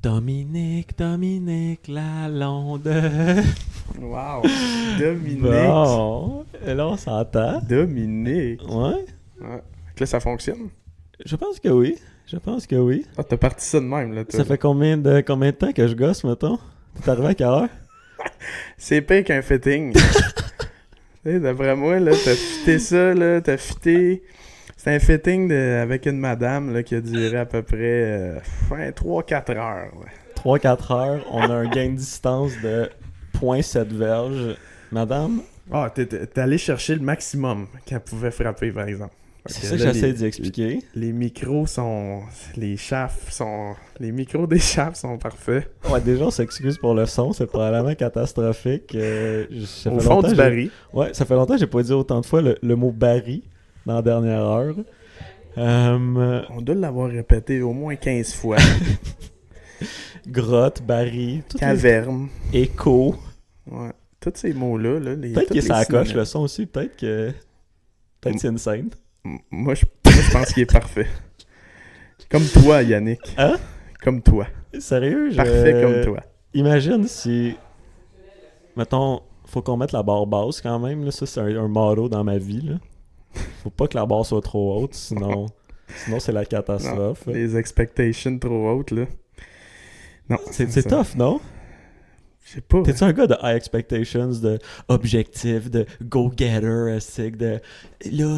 Dominique Lalonde. Wow! Dominique! Bon, et là on s'entend. Dominique! Ouais, Ouais. Là, ça fonctionne? je pense que oui. Ah, t'as parti ça de même, là, toi. Ça fait combien de temps que je gosse, mettons? T'es arrivé à quelle heure? C'est pire qu'un fitting. Tu sais, d'après moi, là, t'as fité ça, là, C'est un fitting avec une madame, là, qui a duré à peu près 3-4 heures, ouais. 3-4 heures, on a un gain de distance de 0.7 verges. Madame, Ah, t'es allé chercher le maximum qu'elle pouvait frapper, par exemple. c'est Ok, ça que là, j'essaie d'expliquer. Les micros sont... Les micros des chafs sont parfaits. Ouais, déjà, on s'excuse pour le son, c'est probablement catastrophique. Ça Au fait fond longtemps du que j'ai- baril. Ouais, ça fait longtemps que j'ai pas dit autant de fois le mot baril dans la dernière heure. On doit l'avoir répété au moins 15 fois. Grotte, baril, tout Caverne. écho. Ouais. Tous ces mots-là, là, Peut-être tous que les ça coche synonymes. le son aussi, peut-être que c'est une scène. Moi, je pense qu'il est parfait. Comme toi, Yannick. Hein? Comme toi. Sérieux, Parfait comme toi. Imagine si, mettons, faut qu'on mette la barre basse quand même, là. Ça c'est un motto dans ma vie, là. Faut pas que la barre soit trop haute, sinon c'est la Non, catastrophe. les expectations trop hautes, là. Non, C'est ça. tough, non? Je sais pas. T'es-tu un gars de high expectations, de objectif, de go-getter, de là,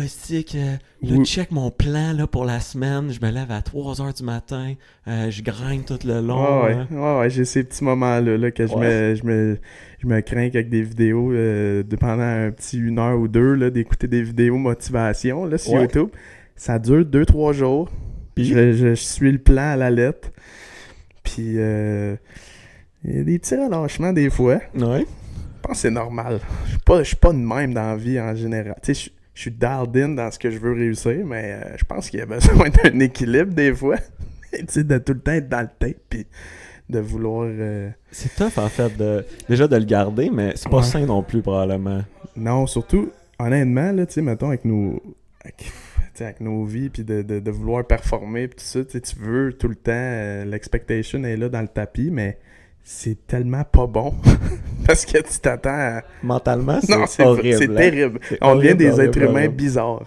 Oui. check mon plan là, pour la semaine, je me lève à 3h du matin, je grind tout le long. Ouais, hein. ouais, j'ai ces petits moments-là là, que Ouais. je me crains avec des vidéos pendant un petit 1 heure ou 2 là, d'écouter des vidéos motivation là, sur Ouais. YouTube. Ça dure 2-3 jours. Puis? Je suis le plan à la lettre. Puis il y a des petits relâchements des fois. Ouais. Je pense que c'est normal. Je suis pas de même dans la vie en général. Tu sais, je suis dialed in dans ce que je veux réussir, mais je pense qu'il y a besoin d'un équilibre des fois. Tu sais, de tout le temps être dans le tape, puis de vouloir... C'est tough en fait déjà de le garder, mais c'est pas Ouais. sain non plus probablement. Non, surtout, honnêtement, là, tu sais, mettons, avec nos vies, puis de vouloir performer, puis tout ça, tu sais, tu veux tout le temps, l'expectation est là dans le tapis, mais c'est tellement pas bon, parce que tu t'attends à... Mentalement, Non, c'est horrible. c'est hein. terrible. C'est On devient horrible, des horrible, êtres humains horrible. bizarres.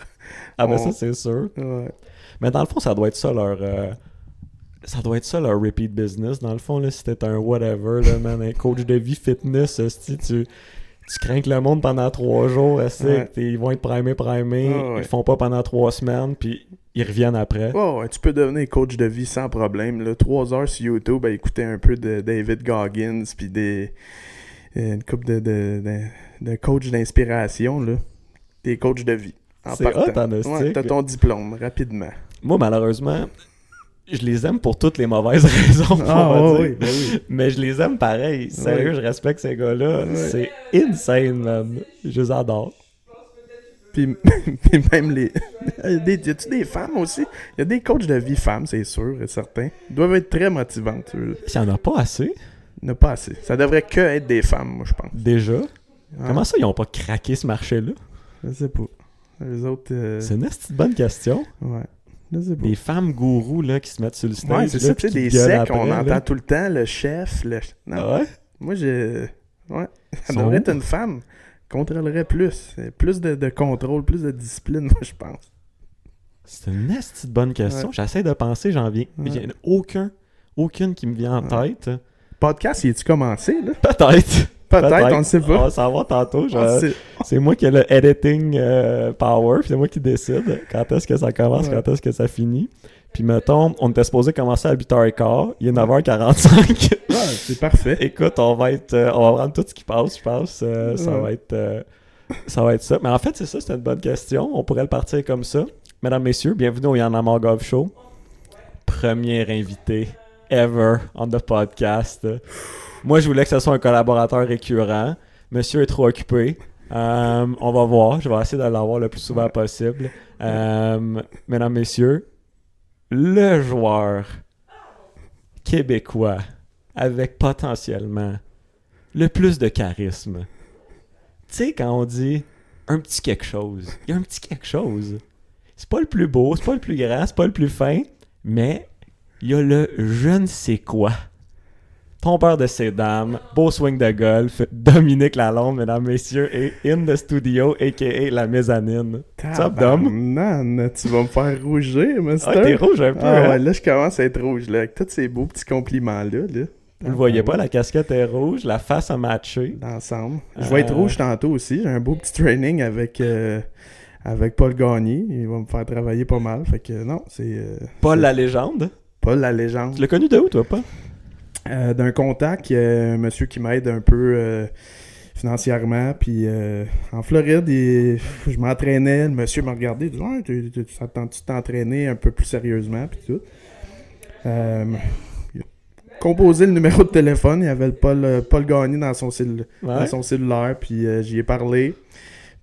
Ah ben On- ça c'est sûr. Ouais. Mais dans le fond, ça doit être ça leur repeat business. Dans le fond, là, si t'es un whatever, là, man, un coach de vie fitness, hostie, tu crains que le monde pendant 3 jours, hostie, Ouais. ils vont être primés, Ah ouais. ils le font pas pendant 3 semaines, puis ils reviennent après. Ouais, tu peux devenir coach de vie sans problème. Là. 3 heures sur YouTube à écouter un peu de David Goggins, puis une couple de coach d'inspiration. Là. Des coachs de vie. En C'est partant. hot, en hostie. Ouais, t'as ton diplôme, rapidement. Moi, malheureusement, je les aime pour toutes les mauvaises raisons, on va dire. ben oui. Mais je les aime pareil. Sérieux, Ouais. je respecte ces gars-là. Ouais. C'est insane, man. Je les adore. Puis, puis même les... y a-tu des femmes aussi? Il y a des coachs de vie femmes, c'est sûr, et certains. Ils doivent être très motivantes. Il n'y en a pas assez, Il n'y en a pas assez. Ça devrait que être des femmes, moi, je pense. déjà. Ouais. Comment ça, ils n'ont pas craqué ce marché-là? Je sais pas. Les autres... C'est une petite bonne question. Ouais. Je sais pas. Des femmes gourous là, qui se mettent sur le stage. Ouais, c'est là, ça, puis tu sais, qui des gueulent secs, après, on là. entend tout le temps le chef, Non, Ah ouais? moi, Ouais, ça Sont devrait où? être une femme. Contrôlerait plus. Plus de contrôle, plus de discipline, moi, je pense. C'est une petite bonne question. Ouais. J'essaie de penser, j'en viens. Ouais. Il n'y en a aucune qui me vient en Ouais. tête. Podcast, y est-tu commencé, là? Peut-être. Peut-être, on ne sait On va pas. savoir tantôt. On sait- C'est moi qui ai le editing power, puis c'est moi qui décide quand est-ce que ça commence, Ouais. quand est-ce que ça finit. Puis mettons, on était supposé commencer à 8h15, il est 9h45. Ouais, c'est parfait. Écoute, on va prendre tout ce qui passe, je pense. Ça Ouais. va être ça. Mais en fait, c'est ça, c'est une bonne question. On pourrait le partir comme ça. Mesdames, messieurs, bienvenue au Yann Amorgov Show. Premier invité ever on the podcast. Moi, je voulais que ce soit un collaborateur récurrent. Monsieur est trop occupé. On va voir. Je vais essayer de l'avoir le plus souvent possible. Mesdames, messieurs, le joueur québécois avec potentiellement le plus de charisme. Tu sais, quand on dit un petit quelque chose, il y a un petit quelque chose. C'est pas le plus beau, c'est pas le plus grand, c'est pas le plus fin, mais il y a le je ne sais quoi Tombeur de ses dames, beau swing de golf, Dominique Lalonde, mesdames, messieurs, et in the studio, a.k.a. la mezzanine. What's up, Dom? Non, tu vas me faire rougir, mister. Ah, t'es rouge un peu, Ah hein? ouais, là, je commence à être rouge, là, avec tous ces beaux petits compliments-là, là. Vous le voyez pas, la casquette est rouge, la face a matché. D'ensemble. Je vais être rouge tantôt aussi. J'ai un beau petit training avec Paul Gagné. Il va me faire travailler pas mal. Fait que non, c'est... Paul la légende. Paul la légende. Tu l'as connu de où, toi, Paul? D'un contact, un monsieur qui m'aide un peu financièrement. Puis en Floride, je m'entraînais. Le monsieur m'a regardé. Il dit « ça te tente-tu de t'entraîner un peu plus sérieusement? » Puis tout. Il a composé le numéro de téléphone. Il y avait le Paul Gagné dans son cellulaire. Puis j'y ai parlé.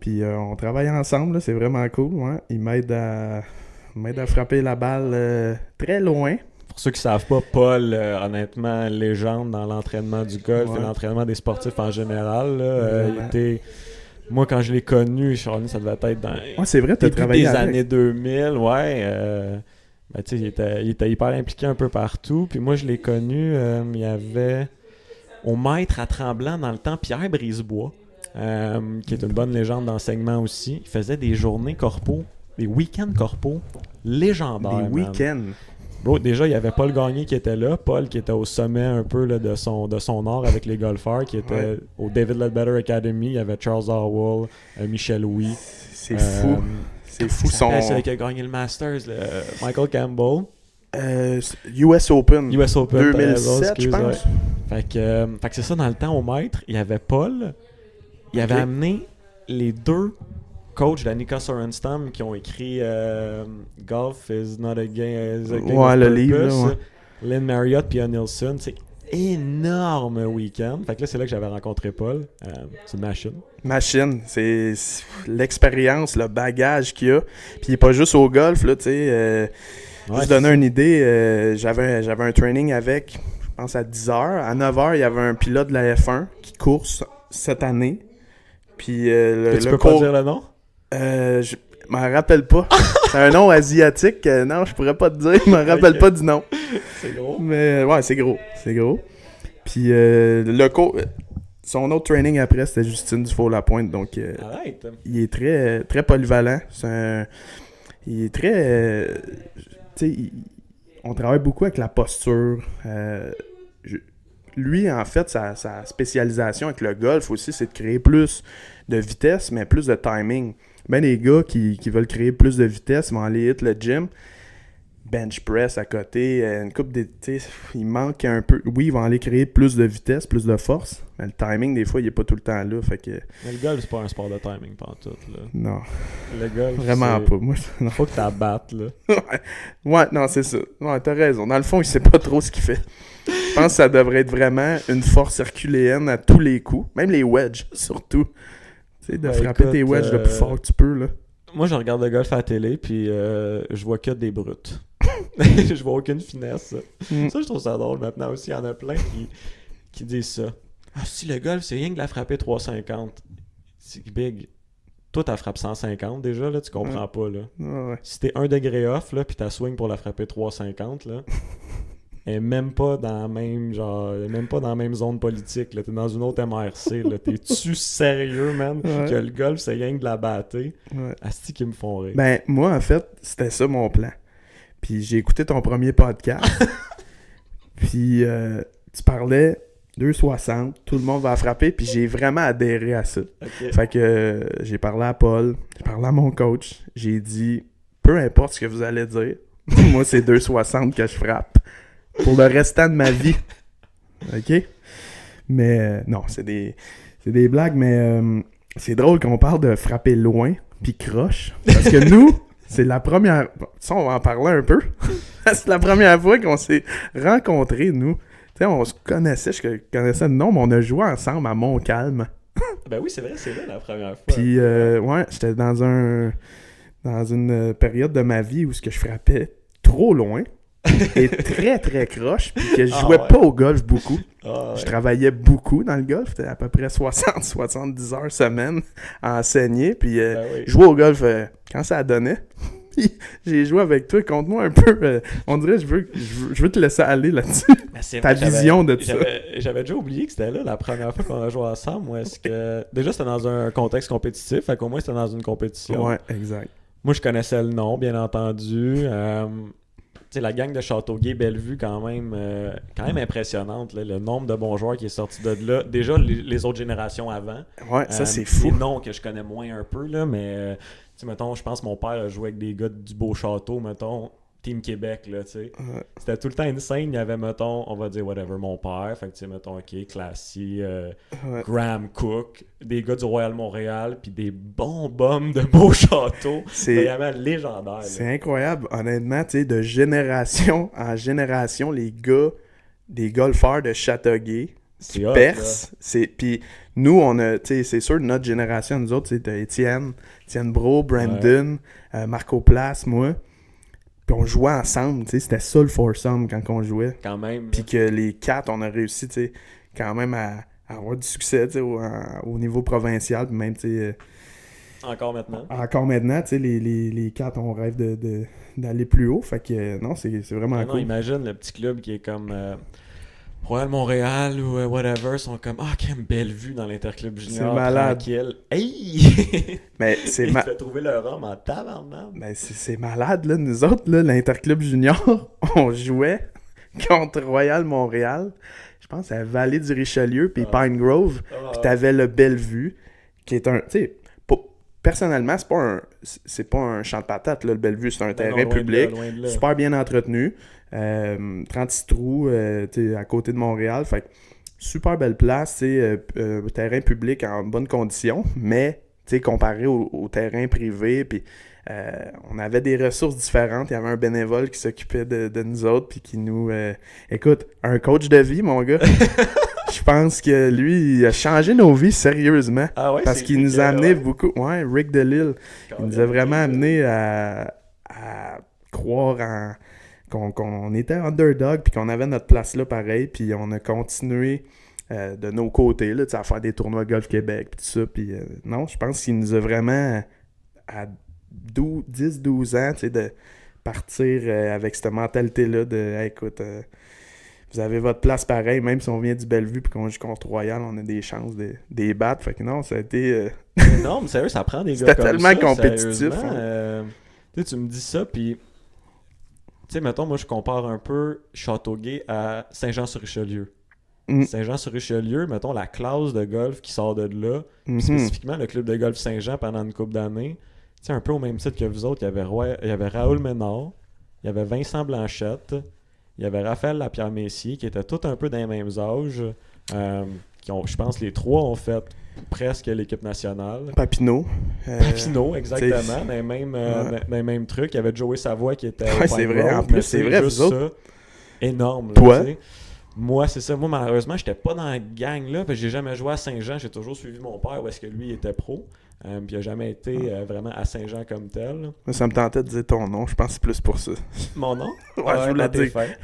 Puis on travaille ensemble. Là, c'est vraiment cool. Ouais. Il m'aide à frapper la balle très loin. Pour ceux qui savent pas, Paul, honnêtement, légende dans l'entraînement du golf et l'entraînement des sportifs en général. Là, il était... Moi, quand je l'ai connu, ça devait être dans c'est vrai, t'as travaillé des avec. années 2000. Ben, tu sais, il était hyper impliqué un peu partout. Puis moi, je l'ai connu, il y avait au maître à Tremblant dans le temps, Pierre Brisebois, qui est une bonne légende d'enseignement aussi. Il faisait des journées corpos, des week-ends corpos légendaires. Des week-ends. Bro, déjà, il y avait Paul Gagné qui était là. Paul qui était au sommet un peu là, de son art avec les golfeurs, qui était au David Ledbetter Academy. Il y avait Charles Howell, Michel Louis. C'est fou. C'est fou C'est celui qui a gagné le Masters, Michael Campbell. US Open. 2007, je pense. Fait que c'est ça, dans le temps, au maître, il y avait Paul. Il avait amené les deux coachs d'Annika Sorenstam qui ont écrit Golf is not a game, is a game of le purpose. livre, là, Lynn Marriott puis Nielsen. C'est énorme week-end. Fait que là, c'est là que j'avais rencontré Paul. C'est une machine. C'est l'expérience, le bagage qu'il y a. Puis il n'est pas juste au golf, là, tu sais. Juste donner une idée, j'avais un training avec, je pense à 10h. À 9h, il y avait un pilote de la F1 qui course cette année. Puis tu peux pas dire le nom? Je m'en rappelle pas. C'est un nom asiatique. Non, je pourrais pas te dire. Je m'en rappelle pas du nom. C'est gros. Mais ouais, c'est gros. Puis son autre training après, c'était Justine Dufault-Lapointe. Donc, Arrête. Il est très, très polyvalent. Il est très... tu sais, on travaille beaucoup avec la posture. Lui, en fait, sa spécialisation avec le golf aussi, c'est de créer plus de vitesse, mais plus de timing. Ben, les gars qui veulent créer plus de vitesse vont aller hit le gym, bench press à côté, une coupe de... Il manque un peu... Oui, ils vont aller créer plus de vitesse, plus de force, mais le timing, des fois, il n'est pas tout le temps là, fait que... Mais le golf, c'est pas un sport de timing, pantoute, là. Non. Le golf, vraiment pas. Moi, non. Faut que t'abattes, là. Ouais, non, c'est ça. Ouais, t'as raison. Dans le fond, il sait pas trop ce qu'il fait. Je pense que ça devrait être vraiment une force herculéenne à tous les coups, même les wedges, surtout. Tu sais, de frapper tes wedges le plus fort que tu peux, là. Moi, je regarde le golf à la télé, puis je vois que des brutes. Je vois aucune finesse. Ça, je trouve ça drôle maintenant aussi. Il y en a plein qui disent ça. Ah, si le golf, c'est rien que la frapper 350. C'est big. Toi, t'as frappé 150 déjà, là, tu comprends pas, là. Ouais. Si t'es 1 degré off, là, puis t'as swing pour la frapper 350, là, elle est même pas dans la même, genre, elle est même pas dans la même zone politique, là. T'es dans une autre MRC, là. T'es-tu sérieux, man? Que le golf, c'est rien que de la batter? Asti qui me font rire. Ben, moi, en fait, c'était ça mon plan. Puis j'ai écouté ton premier podcast. Puis tu parlais 2,60, tout le monde va frapper, puis j'ai vraiment adhéré à ça. Okay. Fait que j'ai parlé à Paul, j'ai parlé à mon coach, j'ai dit, peu importe ce que vous allez dire, moi c'est 2,60 que je frappe pour le restant de ma vie. OK? Mais non, c'est des blagues, mais c'est drôle qu'on parle de frapper loin, puis croche, parce que nous... C'est la première... Ça, on va en parler un peu. C'est la première fois qu'on s'est rencontrés, nous. Tu sais, on se connaissait, je connaissais le nom, mais on a joué ensemble à Montcalm. Ben oui, c'est vrai, c'est là la première fois. Puis, ouais, j'étais dans une période de ma vie où je frappais trop loin et très, très croche, puis que je jouais pas au golf beaucoup. Je travaillais beaucoup dans le golf. C'était à peu près 60-70 heures semaine à enseigner, puis je jouais au golf quand ça donnait. j'ai joué avec toi. Conte-moi un peu. On dirait que je veux te laisser aller là-dessus. Ta vision de ça. J'avais déjà oublié que c'était là la première fois qu'on a joué ensemble. Est-ce que déjà c'était dans un contexte compétitif, fait qu'au moins c'était dans une compétition. Ouais, exact. Moi je connaissais le nom, bien entendu. Tu sais, la gang de Châteauguay Bellevue quand même impressionnante, là, le nombre de bons joueurs qui est sorti de là. Déjà les autres générations avant. Ouais, ça c'est fou. Des noms que je connais moins un peu là, mais tu sais, mettons, je pense que mon père a joué avec des gars du Beau Château, mettons, Team Québec, là, tu sais. Ouais. C'était tout le temps insane. Il y avait, mettons, on va dire whatever, mon père, fait que tu sais, mettons, ok, Classy, Ouais. Graham Cook, des gars du Royal Montréal, puis des bons bums de Beau Château. C'est vraiment légendaire. c'est incroyable, honnêtement, tu sais, de génération en génération, les gars, des golfeurs de Châteauguay qui C'est hot, percent. Puis nous, on a, tu sais, c'est sûr, notre génération, nous autres, t'as Étienne Bro, Brandon, Marco Place, moi. Puis on jouait ensemble, tu sais, c'était ça le foursome quand on jouait. Quand même. Puis que les quatre, on a réussi, tu sais, quand même à avoir du succès, tu sais, au niveau provincial, puis même, tu sais... Encore maintenant. Encore maintenant, tu sais, les quatre, on rêve d'aller plus haut. Fait que non, c'est vraiment Non, cool. imagine le petit club qui est comme Royal Montréal ou whatever, sont comme quelle belle vue dans l'Interclub Junior. C'est malade. Tranquille. Hey! Mais c'est Il fait trouver leur homme en tabarnak. Mais c'est malade, là. Nous autres, là, l'Interclub Junior, on jouait contre Royal Montréal. Je pense à Vallée du Richelieu, puis Pine Grove. Puis t'avais le Bellevue, qui est un... Tu sais, personnellement, c'est pas un champ de patates, là, le Bellevue. C'est un terrain public, super bien entretenu. 36 trous à côté de Montréal. Fait que super belle place, terrain public en bonne condition, mais comparé au terrain privé, puis on avait des ressources différentes. Il y avait un bénévole qui s'occupait de nous autres, puis qui nous... Écoute, un coach de vie, mon gars. Je pense que lui, il a changé nos vies sérieusement. Ah ouais, parce qu'il nous a amené beaucoup... Ouais, Rick Delisle. Il nous a vraiment amené à croire qu'on était underdog, puis qu'on avait notre place là pareil, puis on a continué de nos côtés là, à faire des tournois Golf Québec, puis tout ça. Puis non, je pense qu'il nous a vraiment, à 10-12 ans, de partir avec cette mentalité-là de hey, écoute... vous avez votre place pareil, même si on vient du Bellevue puis qu'on joue contre Royal, on a des chances de les battre. Fait que non, ça a été... Non, mais sérieux, ça prend des gars c'était comme tellement ça, compétitif. Tu me dis ça, puis... Tu sais, mettons, moi, je compare un peu Châteauguay à Saint-Jean-sur-Richelieu. Saint-Jean-sur-Richelieu, mettons, la classe de golf qui sort de là, spécifiquement le club de golf Saint-Jean pendant une couple d'années, tu sais, un peu au même titre que vous autres, il y avait Raoul Ménard, il y avait Vincent Blanchette, il y avait Raphaël Lapierre-Messier, qui étaient tous un peu dans les mêmes âges. Je pense les trois ont fait presque l'équipe nationale. Papineau. Papineau, exactement. Dans les mêmes trucs. Il y avait Joey Savoie qui était au c'est Pine vrai. Grove, En plus, mais c'est vrai, juste vous autres. ça, énorme. Toi? Là, moi, c'est ça. Moi, malheureusement, j'étais pas dans la gang là, parce que j'ai jamais joué à Saint-Jean. J'ai toujours suivi mon père où est-ce que lui était pro. Puis il n'a jamais été vraiment à Saint-Jean comme tel. Moi, ça me tentait de dire ton nom. Je pense que c'est plus pour ça. Mon nom? Ouais, je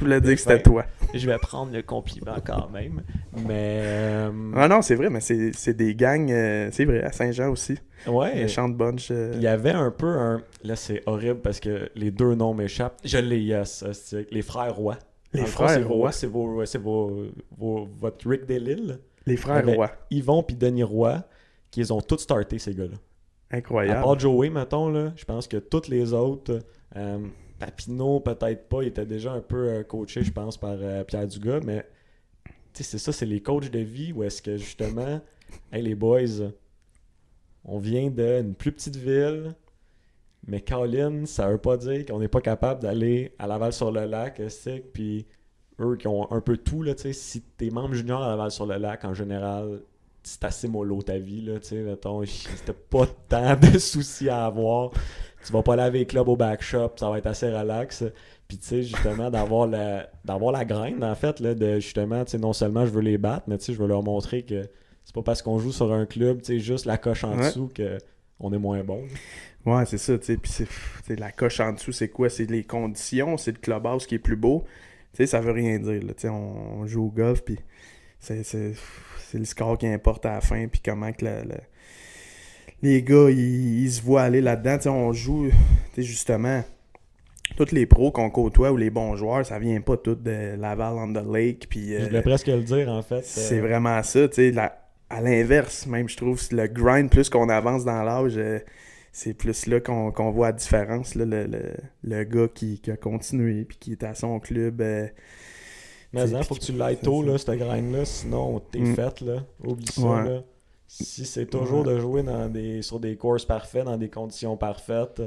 voulais dire que c'était toi. Je vais prendre le compliment quand même. Mais... Ah non, c'est vrai, mais c'est des gangs... c'est vrai, à Saint-Jean aussi. Ouais. Le Chant de Bunch. Il y avait un peu un... Là, c'est horrible parce que les deux noms m'échappent. Je l'ai, yes. C'est les frères Roy. Les frères Roy. C'est votre Rick Delisle. Les frères Roy. Yvon puis Denis Roy, qui les ont tous startés, ces gars-là. Incroyable. À part Joey, mettons, là, je pense que toutes les autres... Papineau, peut-être pas, il était déjà un peu coaché, je pense, par Pierre Dugas, mais c'est ça, c'est les coachs de vie où est-ce que justement, hey les boys, on vient d'une plus petite ville, mais Colin, ça veut pas dire qu'on n'est pas capable d'aller à Laval-sur-le-Lac, puis eux qui ont un peu tout, là, si t'es membre junior à Laval-sur-le-Lac, en général, c'est assez mollo ta vie, là, mettons, c'était pas tant de soucis à avoir. Tu vas pas laver les clubs au backshop, ça va être assez relax. Puis tu sais, justement, d'avoir la graine, en fait, là, de justement, tu sais, non seulement je veux les battre, mais tu sais, je veux leur montrer que c'est pas parce qu'on joue sur un club, tu sais, juste la coche en dessous qu'on est moins bon. Ouais, c'est ça, tu sais, puis c'est la coche en dessous, c'est quoi? C'est les conditions, c'est le clubhouse qui est plus beau. Tu sais, ça veut rien dire, là, tu sais, on joue au golf, puis c'est le score qui importe à la fin, puis comment que les gars, ils se voient aller là-dedans. Tu sais, on joue, tu sais, justement, tous les pros qu'on côtoie ou les bons joueurs, ça vient pas tout de Laval on the Lake. Puis, Je voulais presque le dire, en fait. c'est vraiment ça, tu sais. À l'inverse, même, je trouve, le grind, plus qu'on avance dans l'âge, c'est plus là qu'on voit la différence. Là, le gars qui a continué puis qui est à son club. Mais faut que tu l'ailles tôt, là, cette grind-là, sinon t'es faite, là. Oublie ça, Ouais. là. Si c'est toujours de jouer sur des courses parfaites, dans des conditions parfaites,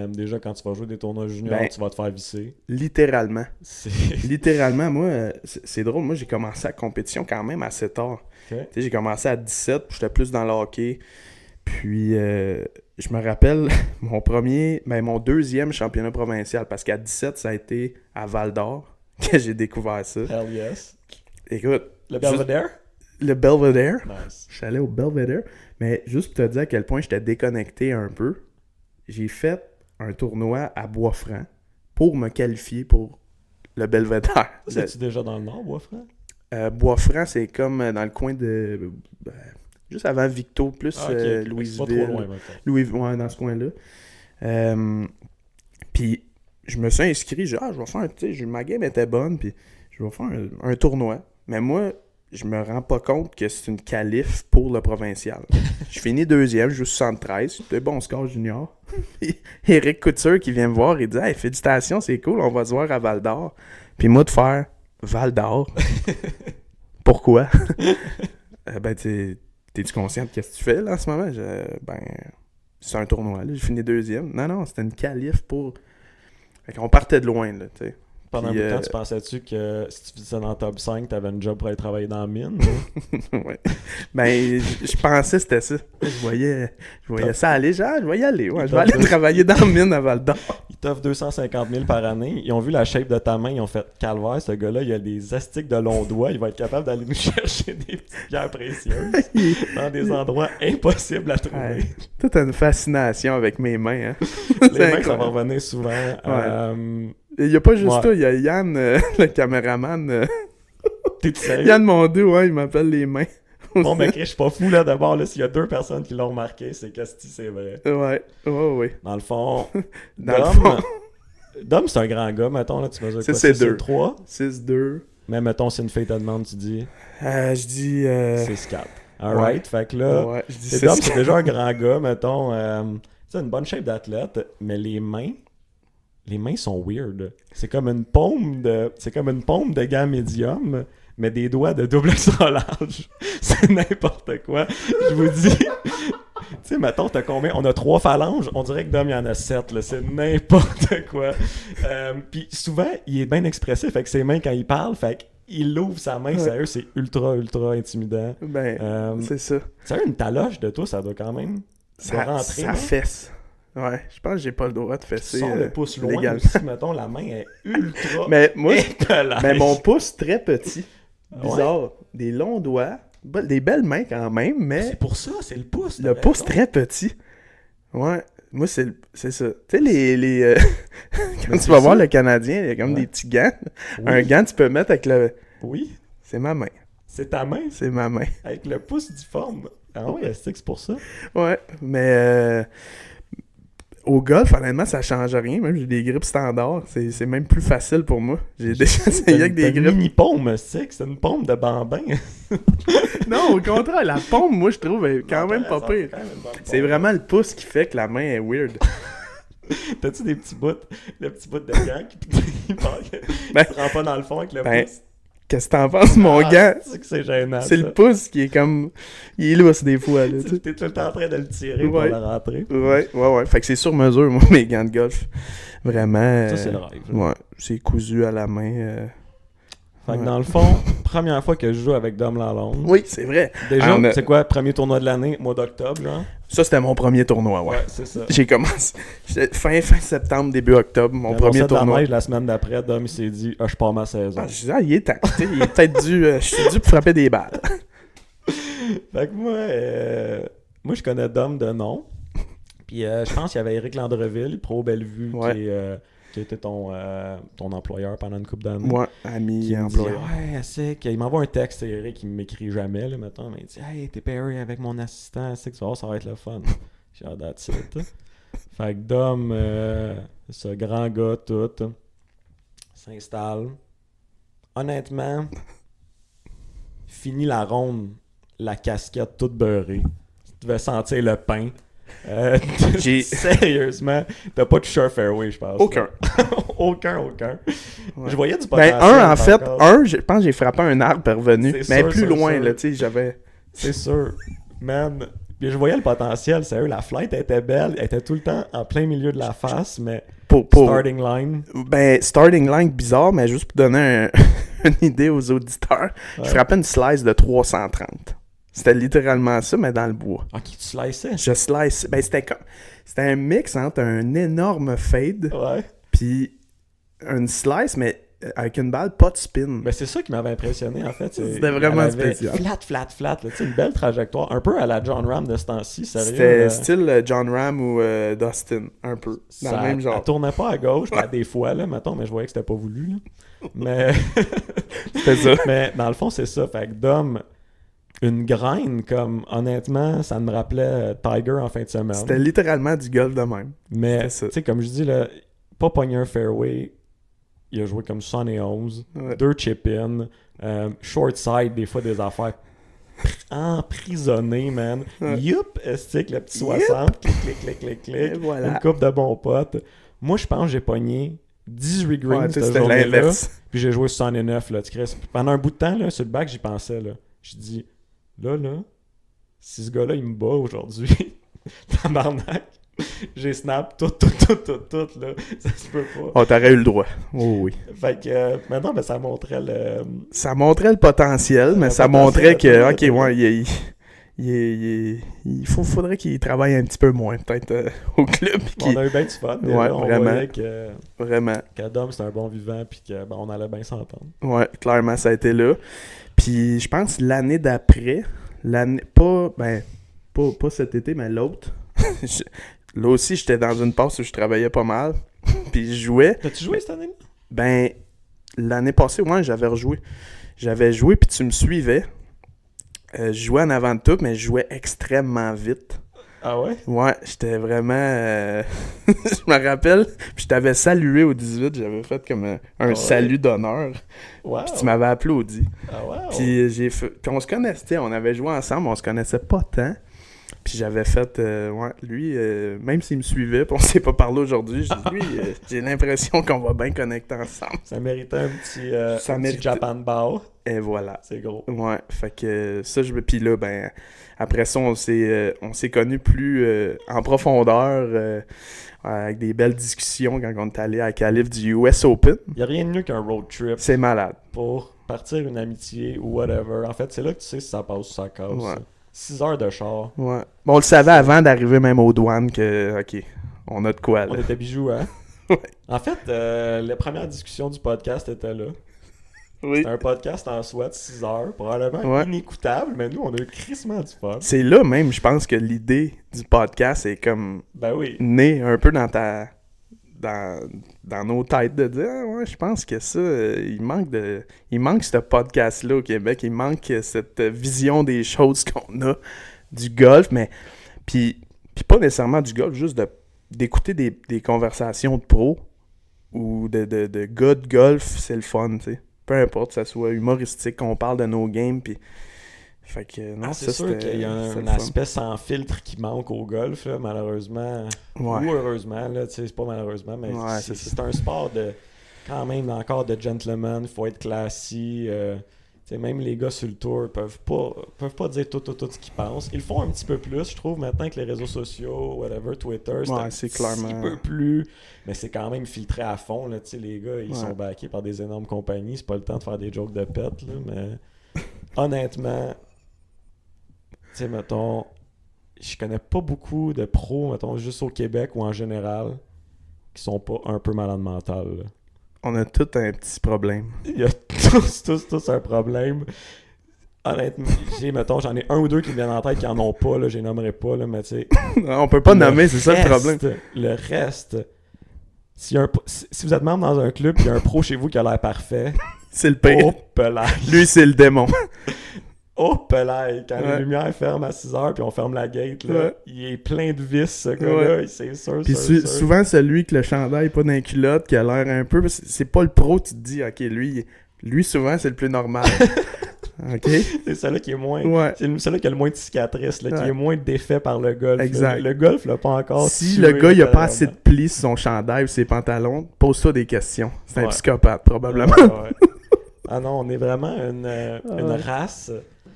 déjà quand tu vas jouer des tournois juniors, tu vas te faire visser. Littéralement. C'est... Littéralement, moi, c'est drôle. Moi, j'ai commencé la compétition quand même assez tard. Okay. Tu sais, j'ai commencé à 17, puis j'étais plus dans le hockey. Puis, je me rappelle mon deuxième championnat provincial, parce qu'à 17, ça a été à Val-d'Or que j'ai découvert ça. Hell yes. Écoute. Le Belvedere? Le Belvedere. Nice. Je suis allé au Belvedere. Mais juste pour te dire à quel point j'étais déconnecté un peu, j'ai fait un tournoi à Bois-Franc pour me qualifier pour le Belvedere. C'est-tu déjà dans le Nord, Bois-Franc? Bois-Franc, c'est comme dans le coin de... juste avant Victo, plus Louisville. C'est pas trop loin, maintenant. Ouais, dans ce coin-là. Puis, je me suis inscrit, je vais faire ma game était bonne, puis je vais faire un tournoi. Mais moi, je me rends pas compte que c'est une qualif pour le provincial. Je finis deuxième, je joue 73, c'était bon score junior. Éric Couture qui vient me voir, il dit « Hey, félicitations, c'est cool, on va se voir à Val-d'Or. » Puis moi, de faire « Val-d'Or? Pourquoi? » Ben, t'es-tu conscient de ce que tu fais là en ce moment? C'est un tournoi, là, j'ai fini deuxième. Non, c'était une qualif pour... Fait qu'on partait de loin, là, tu sais. Pendant un bout de temps, tu pensais-tu que si tu faisais ça dans le top 5, t'avais une job pour aller travailler dans la mine? Ouais. Ben, je pensais que c'était ça. Je voyais ça aller, genre, je vais y aller. Ouais, je vais aller travailler dans la mine à Val-d'Or. Ils t'offrent 250 000 par année. Ils ont vu la shape de ta main, ils ont fait « Calvaire, ce gars-là, il a des astiques de longs doigts. Il va être capable d'aller nous chercher des petites pierres précieuses dans des endroits impossibles à trouver. Ouais. » Toute une fascination avec mes mains. Hein. Les mains, ça va revenir souvent. Ouais. Il n'y a pas juste toi, il y a Yann, le caméraman. T'es sérieux? Yann Mondou, il m'appelle les mains. Bon, mais je suis pas fou là d'abord. Là, s'il y a 2 personnes qui l'ont remarqué, c'est que c'est vrai. Ouais. Dans le fond, Dom, c'est un grand gars, mettons. Là, tu vas dire quoi? C'est 6'3". 6'2". Mais mettons, si une fille te demande, tu dis... Je dis... 6'4". Alright, fait que là... Ouais, je dis Dom, c'est déjà un grand gars, mettons. C'est une bonne shape d'athlète, mais les mains sont weird. C'est comme une paume de gants médium, mais des doigts de double extra large. C'est n'importe quoi. Je vous dis. Tu sais, mettons, t'as combien? On a 3 phalanges. On dirait que Dom, il y en a 7. Là. C'est n'importe quoi. Puis souvent, il est bien expressif avec ses mains quand il parle. Fait qu'il ouvre sa main. Sérieux, c'est ultra, ultra intimidant. C'est ça. Sérieux, une taloche de toi, ça doit quand même rentrer. Ça fesse. Ouais, je pense que j'ai pas le droit de fesser. Sors le pouce loin légalement. aussi, mettons, la main est ultra mais moi, mon pouce très petit. Bizarre. Ouais. Des longs doigts. Des belles mains quand même, mais... C'est pour ça, c'est le pouce. Le pouce très petit. Ouais. Moi, c'est ça. Tu sais, quand tu vas voir le Canadien, il y a comme des petits gants. Oui. Un gant, tu peux mettre avec le... Oui. C'est ma main. C'est ta main? C'est ma main. Avec le pouce difforme. Ah oui, c'est pour ça. Ouais, mais... Au golf, honnêtement, ça change rien. Même j'ai des grips standards. C'est même plus facile pour moi. J'ai déjà essayé avec des grips. C'est une mini-paume, c'est une paume de bambin. Non, au contraire, la paume, moi, je trouve, est quand même pas pire. C'est vraiment le pouce qui fait que la main est weird. T'as-tu des petits bouts, le petit bout de gant qui se rend pas dans le fond avec le pouce? Qu'est-ce que t'en penses, mon gant? C'est gênant. C'est le pouce qui est comme... Il est lousse des fois, là. T'es tout le temps en train de le tirer pour la rentrer. Ouais. Fait que c'est sur mesure, moi, mes gants de golf. Vraiment. Ça, c'est le rêve. Ouais. C'est cousu à la main. Fait que dans le fond, première fois que je joue avec Dom Lalonde. Oui, c'est vrai. Déjà, c'est quoi, premier tournoi de l'année, mois d'octobre, genre? Ça, c'était mon premier tournoi, ouais. C'est ça. J'ai commencé fin septembre, début octobre, mon premier tournoi. La semaine d'après, Dom, il s'est dit « je pars ma saison. » Je disais, il est temps. Il est peut-être dû... je suis dû pour frapper des balles. Fait que moi, je connais Dom de nom. Puis je pense qu'il y avait Éric Landreville, Pro Bellevue, qui a été ton employeur pendant une couple d'années. Ouais, ami Qui et me dit, employeur. ouais, c'est qu'il m'envoie un texte, Eric, il m'écrit jamais, là, mettons, mais il dit, hey, t'es pairé avec mon assistant, c'est que tu vas voir, ça va être le fun. J'ai dit, that's it. Fait que Dom, ce grand gars, tout, s'installe. Honnêtement, fini la ronde, la casquette toute beurrée. Tu devais sentir le pain. Sérieusement, t'as pas touché un fairway, je pense. Aucun. aucun. Ouais. Je voyais du potentiel. Ben, en fait, je pense que j'ai frappé un arbre parvenu. C'est Mais sûr, plus sûr, loin, sûr. là, tu sais, j'avais... C'est sûr. Man, puis je voyais le potentiel, sérieux. La flight était belle, elle était tout le temps en plein milieu de la face, mais Pour... starting line. Ben, starting line bizarre, mais juste pour donner une idée aux auditeurs, Ouais. je frappais une slice de 330. C'était littéralement ça, mais dans le bois. Ok, tu sliceais. Je slice... Ben, c'était un mix entre un énorme fade Ouais. puis une slice, mais avec une balle, pas de spin. Ben, c'est ça qui m'avait impressionné, en fait. C'était vraiment elle avait spécial. Flat, là, tu sais, une belle trajectoire. Un peu à la John Ram de ce temps-ci, sérieux. C'était là. style John Ram ou Dustin, un peu. Dans le même genre. Elle tournait pas à gauche, à des fois, là, mettons, mais je voyais que c'était pas voulu, là. Mais... C'était ça. Mais dans le fond, c'est ça. Fait que Dom, une graine, comme, honnêtement, ça me rappelait Tiger en fin de semaine. C'était littéralement du golf de même. Mais, c'était ça. tu sais, comme je dis, là, pas pogner un fairway. Il a joué comme 71, Ouais. 2 chip-in, short side, des fois des affaires emprisonnées, man. Ouais. Youp, estique, le petit Yup. 60, clic. Et voilà. Une coupe de bons potes. Moi, je pense que j'ai pogné 18 greens Ouais, tu sais, cette c'était journée-là. l'inverse. Puis j'ai joué 69, là, tu crées. Pendant un bout de temps, là, sur le bac, j'y pensais, là. Je dis, là, si ce gars-là, il me bat aujourd'hui, tabarnak, j'ai snap tout, là. Ça se peut pas. Oh, t'aurais eu le droit. Oh oui. Fait que, maintenant, ben, ça montrait le... Ça montrait le potentiel, mais Le ça potentiel, montrait que, peut-être. ok, ouais, faudrait qu'il travaille un petit peu moins, peut-être, au club. On a eu bien du fun. Ouais, Là, on vraiment. voyait que Vraiment. Dom, c'était un bon vivant, puis que, ben, on allait bien s'entendre. Ouais, clairement, ça a été là. Puis, je pense l'année d'après, pas cet été, mais l'autre. Là aussi, j'étais dans une passe où je travaillais pas mal. Puis, je jouais. T'as-tu joué cette année-là? Ben, l'année passée, ouais, j'avais rejoué. J'avais joué, puis tu me suivais. Je jouais en avant de tout, mais je jouais extrêmement vite. Ah ouais? Ouais, j'étais vraiment... je me rappelle, puis je t'avais salué au 18, j'avais fait comme un Ouais. salut d'honneur, Wow. puis tu m'avais applaudi. Ah wow. Puis puis on se connaissait, on avait joué ensemble, on se connaissait pas tant. Puis j'avais fait, ouais, lui, même s'il me suivait, puis on s'est pas parlé aujourd'hui, j'ai dit, lui, j'ai l'impression qu'on va bien connecter ensemble. Ça méritait un petit, Ça un petit méritait- Japan Bow. Et voilà. C'est gros. Ouais, fait que ça, puis là, ben, après ça, on s'est connus plus en profondeur, avec des belles discussions quand on est allé à la qualif du US Open. Il n'y a rien de mieux qu'un road trip C'est malade. pour partir une amitié ou whatever. En fait, c'est là que tu sais si ça passe ou ça casse. Ouais. 6 heures de char. Ouais. Bon, on le savait avant d'arriver même aux douanes que, ok, on a de quoi, là. On était bijoux, hein? Ouais. En fait, les premières discussions du podcast étaient là. Oui. C'était un podcast en soi de 6 heures, probablement Ouais. inécoutable, mais nous, on a eu crissement du fun. C'est là même, je pense que l'idée du podcast est comme Ben oui. née un peu dans nos têtes de dire ah, ouais, je pense que ça, il manque ce podcast-là au Québec, il manque cette vision des choses qu'on a du golf, mais puis pas nécessairement du golf, juste d'écouter des conversations de pros ou de gars de golf, c'est le fun, tu sais. Peu importe, que ça soit humoristique, qu'on parle de nos games, puis fait que non, C'est ça sûr c'était qu'il y a c'était un le fun. aspect sans filtre qui manque au golf, là, malheureusement. Ouais. Ou heureusement, là, tu sais, c'est pas malheureusement, mais Ouais, c'est c'est ça. un sport de quand même encore de gentleman, il faut être classy. Tu sais, même les gars sur le tour peuvent pas dire tout ce qu'ils pensent. Ils le font un petit peu plus, je trouve, maintenant que les réseaux sociaux, whatever, Twitter, c'est Ouais, un c'est petit clairement- peu plus... Mais c'est quand même filtré à fond, là, tu sais, les gars, ils Ouais. sont backés par des énormes compagnies, c'est pas le temps de faire des jokes de pète, là, mais honnêtement, tu sais, mettons, je connais pas beaucoup de pros, mettons, juste au Québec ou en général, qui sont pas un peu malades mental, là. On a tout un petit problème. Il y a tous un problème. Honnêtement, mettons, j'en ai un ou deux qui me viennent en tête qui en ont pas, là, je les nommerai pas, là, mais tu sais. On peut pas le nommer, c'est ça le reste- problème. Le reste, tu Si vous êtes membre dans un club, il y a un pro chez vous qui a l'air parfait. C'est le pire. Oh, pelaille. Lui, c'est le démon. Oh, pelaille. Quand Ouais. les lumières ferment à 6h puis on ferme la gate, là, Ouais. il est plein de vis, ce gars-là. C'est sûr, Puis sûr. souvent, celui que le chandail est pas dans les culottes, qui a l'air un peu... C'est pas le pro, tu te dis, OK, lui souvent, c'est le plus normal. OK? C'est celui qui est moins... Ouais. C'est celui qui a le moins de cicatrices, là, qui Ouais. est moins défait par le golf. Exact. Le golf l'a pas encore Si tué le gars, il a pas intérieurement. assez de plis sur son chandail ou ses pantalons, pose-toi des questions. C'est un Ouais. psychopathe, probablement. Ouais. Ah non, on est vraiment une race...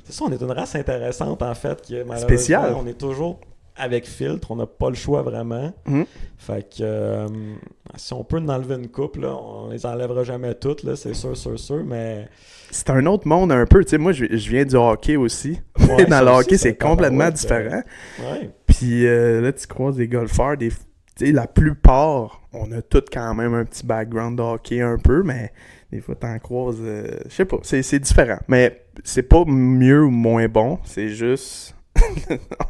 C'est ça, on est une race intéressante, en fait, qui est malheureusement... Spéciale. On est toujours avec filtre, on n'a pas le choix, vraiment. Fait que si on peut en enlever une couple, là, on les enlèvera jamais toutes, là, c'est sûr, mais... C'est un autre monde un peu. Tu sais, moi, je viens du hockey aussi. Ouais, Dans ça le aussi, hockey, ça c'est dépend, complètement ouais, différent. Ouais. Puis là, tu croises des golfeurs, tu sais, la plupart, on a tous quand même un petit background de hockey un peu, mais des fois, t'en croises, je sais pas, c'est différent. Mais c'est pas mieux ou moins bon, c'est juste,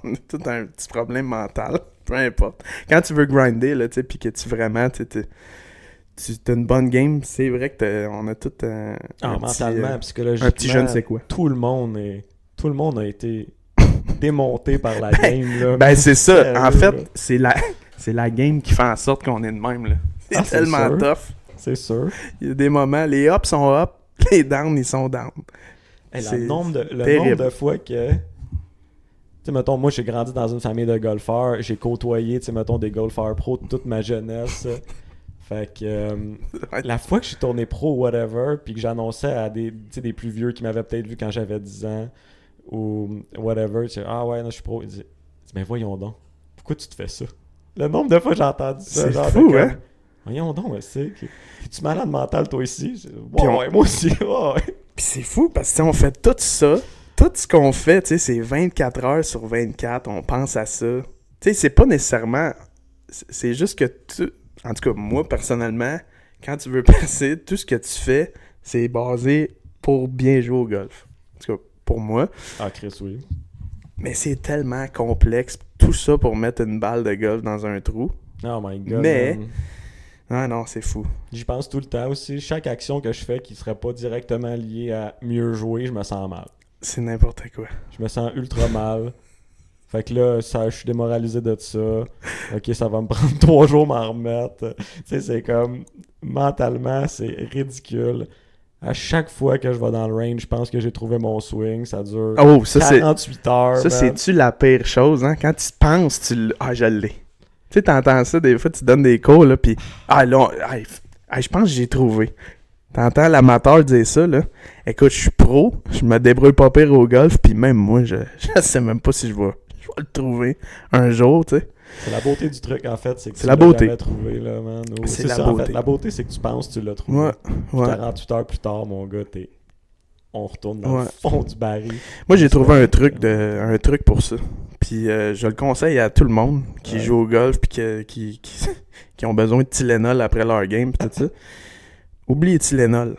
on a tout un petit problème mental, peu importe. Quand tu veux grinder, là, tu sais, puis que tu vraiment, tu as une bonne game, c'est vrai que on a tout un Mentalement, psychologiquement, un petit je ne sais quoi. tout le monde a été démonté par la game, là. Ben, c'est ça. En Sérieux, fait, là. c'est la game qui fait en sorte qu'on est de même, là. C'est Ah, c'est tellement sûr. tough. C'est sûr. Il y a des moments, les ups sont up, les downs, ils sont down. Hey, C'est le nombre terrible. de fois que... Tu sais, mettons, moi, j'ai grandi dans une famille de golfeurs. J'ai côtoyé, tu sais, mettons, des golfeurs pro toute ma jeunesse. Fait que la fois que je suis tourné pro ou whatever, puis que j'annonçais à des plus vieux qui m'avaient peut-être vu quand j'avais 10 ans ou whatever, tu sais, ah ouais, non, je suis pro. Ils disaient, mais voyons donc, pourquoi tu te fais ça? Le nombre de fois que j'ai entendu ça, C'est genre fou, de comme, hein? voyons donc, es-tu malade mental toi aussi? Puis Ouais, moi aussi, ouais. Puis c'est fou parce que tu sais, on fait tout ça. Tout ce qu'on fait, tu sais, c'est 24 heures sur 24, on pense à ça. Tu sais, c'est pas nécessairement... C'est juste que tu... En tout cas, moi, personnellement, quand tu veux passer, tout ce que tu fais, c'est basé pour bien jouer au golf. En tout cas, pour moi. Ah, Chris, oui. Mais c'est tellement complexe, tout ça pour mettre une balle de golf dans un trou. Oh my God. Mais- man. Ah non, c'est fou. J'y pense tout le temps aussi. Chaque action que je fais qui serait pas directement liée à mieux jouer, je me sens mal. C'est n'importe quoi. Je me sens ultra mal. Fait que là, je suis démoralisé de ça. Ok, ça va me prendre 3 jours m'en remettre. Tu sais, c'est comme... Mentalement, c'est ridicule. À chaque fois que je vais dans le range, je pense que j'ai trouvé mon swing. Ça dure Oh, ça c'est... 48 heures. Ça, man. c'est-tu la pire chose, hein? Quand tu penses, Ah, je l'ai. Tu sais, t'entends ça, des fois, tu donnes des cours, là, pis... Ah, là, je pense que j'ai trouvé. T'entends l'amateur dire ça, là. Écoute, je suis pro, je me débrouille pas pire au golf, pis même moi, je sais même pas si je vais le trouver un jour, tu sais. C'est la beauté du truc, en fait. C'est que C'est tu la l'as beauté. jamais trouvé, là, man. Ou- C'est la ça, en beauté. fait. La beauté, c'est que tu penses que tu l'as trouvé. Ouais, Puis ouais. 48 heures plus tard, mon gars, on retourne dans Ouais. le fond du baril. Moi, j'ai C'est trouvé vrai. un truc pour ça. Puis je le conseille à tout le monde qui Ouais. joue au golf puis qui ont besoin de Tylenol après leur game pis tout ça. Oublie Tylenol.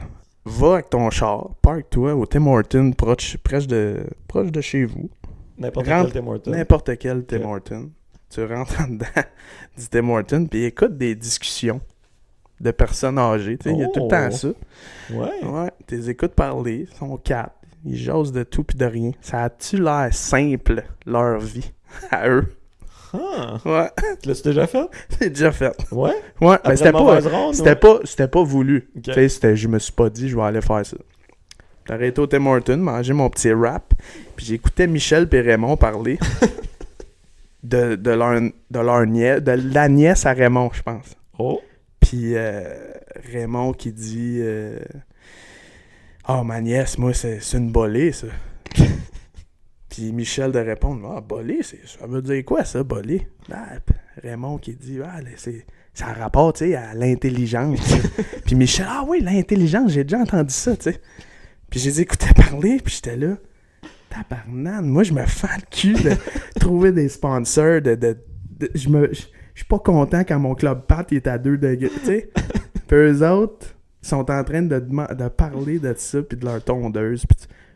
Va avec ton char, parque-toi au Tim Hortons proche de chez vous. N'importe Rentre- quel Tim Hortons. N'importe quel Tim Ok. Hortons. Tu rentres en dedans du Tim Hortons puis écoute des discussions de personnes âgées. Tu sais, il y a tout le temps Oh. ça. Ouais. Ouais, t'es écoutes parler, ils sont quatre, ils jasent de tout pis de rien. Ça a-tu l'air simple, leur vie, à eux? Ah. Ouais, Tu l'as déjà fait? c'est déjà fait. Ouais? Ouais, Après ben c'était une mauvaise pas, ronde, c'était pas voulu. Ok. Tu sais, je me suis pas dit, je vais aller faire ça. J'ai arrêté au Tim Hortons, manger mon petit wrap, puis j'écoutais Michel et Raymond parler de la nièce à Raymond, je pense. Oh. Puis Raymond qui dit ma nièce, moi, c'est une bolée, ça. Puis Michel de répondre bolée, ça veut dire quoi, ça, bolée? Raymond qui dit ça a rapport, tu sais, à l'intelligence. Puis Michel, oui, l'intelligence, j'ai déjà entendu ça, tu sais. Puis j'ai écouté parler, puis j'étais là, tabarnane, moi, je me fends le cul de trouver des sponsors, je suis pas content quand mon club Pat il est à 2 degrés, tu sais. Puis eux autres sont en train de parler de ça, puis de leur tondeuse.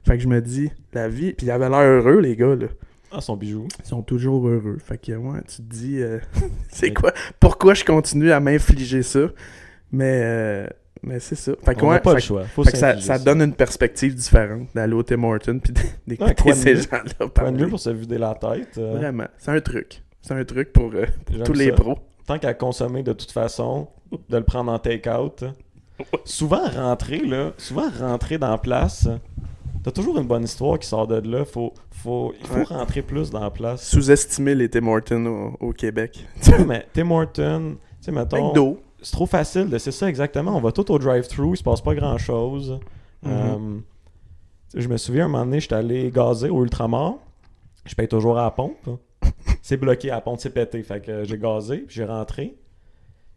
Fait que je me dis, la vie... Puis ils avaient l'air heureux, les gars, là. Ah, son bijou. Ils sont toujours heureux. Fait que, ouais, tu te dis, c'est quoi? Pourquoi je continue à m'infliger ça? Mais c'est ça. Fait que, On n'a ouais, pas le fait choix. Faut que ça s'infliger donne une perspective différente d'aller au Tim Hortons puis d'écouter quoi de ces mieux? gens-là Pas de parler. mieux pour se vider la tête. Vraiment. C'est un truc. C'est un truc pour J'aime tous les ça. pros. Tant qu'à consommer de toute façon, de le prendre en take-out. Souvent rentrer dans la place, t'as toujours une bonne histoire qui sort de là. Il faut rentrer plus dans la place. Sous-estimer les Tim Hortons au Québec. Ouais, mais Tim Hortons, tu sais, mettons, McDo. c'est trop facile. C'est ça exactement. On va tout au drive-thru, il se passe pas grand-chose. Je me souviens, un moment donné, j'étais allé gazer au Ultramar. Je paye toujours à la pompe. C'est bloqué, à la pompe, c'est pété. Fait que j'ai gazé, puis j'ai rentré.